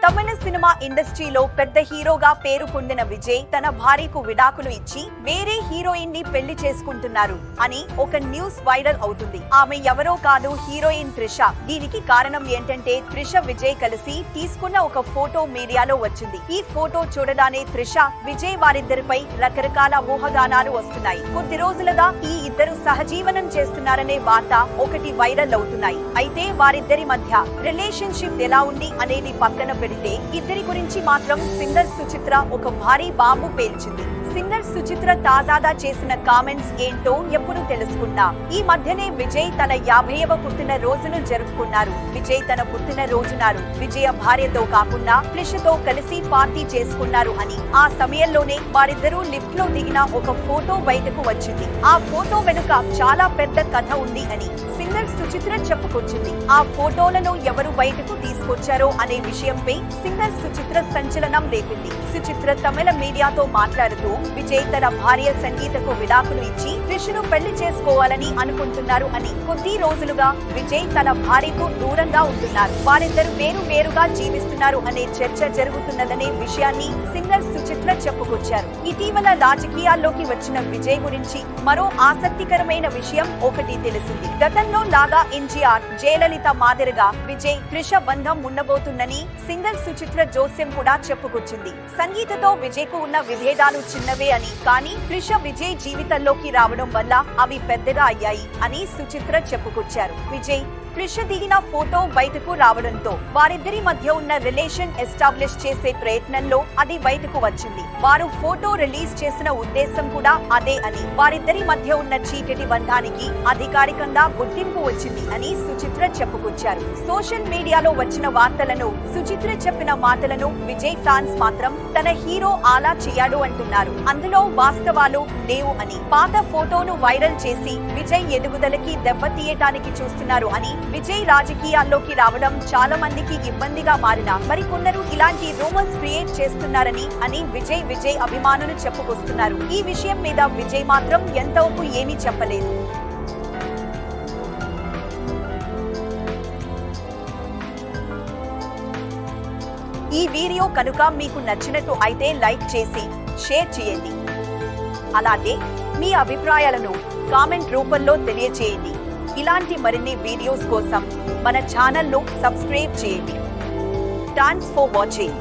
తమిళ cinema ఇండస్ట్రీలో పెద్ద హీరోగా పేరు పొందిన విజయ్ తన భార్యకు విడాకులు ఇచ్చి వేరే హీరోయిన్ ని పెళ్లి చేసుకుంటున్నారు అని ఒక న్యూస్ వైరల్ అవుతుంది. ఆమె ఎవరో కాదు, హీరోయిన్ త్రిష. దీనికి కారణం ఏంటంటే త్రిష విజయ్ కలిసి తీసుకున్న ఒక ఫోటో మీడియాలో వచ్చింది. ఈ ఫోటో చూడగానే త్రిష విజయ్ వారిద్దరిపై రకరకాల ఊహాగానాలు వస్తున్నాయి. కొద్ది రోజులుగా ఈ ఇద్దరు సహజీవనం చేస్తున్నారనే వార్త ఒకటి వైరల్ అవుతున్నాయి. అయితే వారిద్దరి మధ్య రిలేషన్షిప్ ఎలా ఉంది అనేది పక్కన పెడితే ఇద్దరి గురించి మాత్రం సింగర్ సుచిత్ర ఒక భారీ బాంబు పేల్చింది. సింగర్ సుచిత్ర తాజాగా చేసిన కామెంట్స్ ఏంటో ఎప్పుడు తెలుసుకుందాం. ఈ మధ్యనే విజయ్ తన 50వ పుట్టిన రోజును జరుపుకున్నారు. విజయ్ తన పుట్టిన రోజునాడు విజయ భార్యతో కాకుండా త్రిషతో కలిసి పార్టీ చేసుకున్నారు అని, ఆ సమయంలోనే వారిద్దరూ లిఫ్ట్ లో దిగిన ఒక ఫోటో బయటకు వచ్చింది. ఆ ఫోటో వెనుక చాలా పెద్ద కథ ఉంది అని సింగర్ సుచిత్ర చెప్పుకొచ్చింది. ఆ ఫోటోలను ఎవరు బయటకు తీసుకొచ్చారో అనే విషయంపై సింగర్ సుచిత్ర సంచలనం రేపింది. సుచిత్ర తమిళ మీడియాతో మాట్లాడుతూ విజయ్ తన భార్య సంగీతకు విడాకులు ఇచ్చి త్రిషను పెళ్లి చేసుకోవాలని అనుకుంటున్నారు అని, కొద్ది రోజులుగా విజయ్ తన భార్యకు దూరంగా ఉంటున్నారు, వారిద్దరు వేరుగా జీవిస్తున్నారు అనే చర్చ జరుగుతున్నదనే విషయాన్ని సింగర్ సుచిత్ర చెప్పుకొచ్చారు. ఇటీవల రాజకీయాల్లోకి వచ్చిన విజయ్ గురించి మరో ఆసక్తికరమైన విషయం ఒకటి తెలిసింది. గతంలో లాగా ఎన్టీఆర్, జయలలిత మాదిరిగా విజయ్ త్రిష బంధం ఉండబోతుందని సింగర్ సుచిత్ర జోస్యం కూడా చెప్పుకొచ్చింది. సంగీతతో విజయ్ కు ఉన్న విభేదాలు చిన్నవే అని, కానీ త్రిష విజయ్ జీవితంలోకి రావడం వల్ల అవి పెద్దగా అయ్యాయి అని సుచిత్ర చెప్పుకొచ్చారు. విజయ్ త్రిష దిగిన ఫోటో బయటకు రావడంతో వారిద్దరి మధ్య ఉన్న రిలేషన్ ఎస్టాబ్లిష్ చేసే ప్రయత్నంలో అది బయటకు వచ్చింది. వారు ఫోటో రిలీజ్ చేసిన ఉద్దేశం కూడా అదే అని, వారిద్దరి మధ్య ఉన్న చీకటి బంధానికి అధికారికంగా గుర్తింపు వచ్చింది అని సుచిత్ర చెప్పుకొచ్చారు. సోషల్ మీడియాలో వచ్చిన వార్తలను, సుచిత్ర చెప్పిన మాటలను విజయ్ ఫ్యాన్స్ మాత్రం తన హీరో అలా చేయాడు అంటున్నారు. అందులో వాస్తవాలు లేవు అని, పాత ఫోటోను వైరల్ చేసి విజయ్ ఎదుగుదలకి దెబ్బతీయటానికి చూస్తున్నారు అని, విజయ్ రాజకీయాల్లోకి రావడం చాలా మందికి ఇబ్బందిగా మారినా మరికొందరు ఇలాంటి రూమర్స్ క్రియేట్ చేస్తున్నారని అని విజయ్ అభిమానులు చెప్పుకొస్తున్నారు. ఈ విషయం మీద విజయ్ మాత్రం ఎంతవరకు ఏమీ చెప్పలేదు. ఈ వీడియో కనుక మీకు నచ్చినట్టు అయితే లైక్ చేసి షేర్ చేయండి. అలాగే మీ అభిప్రాయాలను కామెంట్ రూపంలో తెలియచేయండి. ఇలాంటి మరిన్ని వీడియోస్ కోసం మన ఛానల్ ను సబ్స్క్రైబ్ చేయండి. Thanks for watching.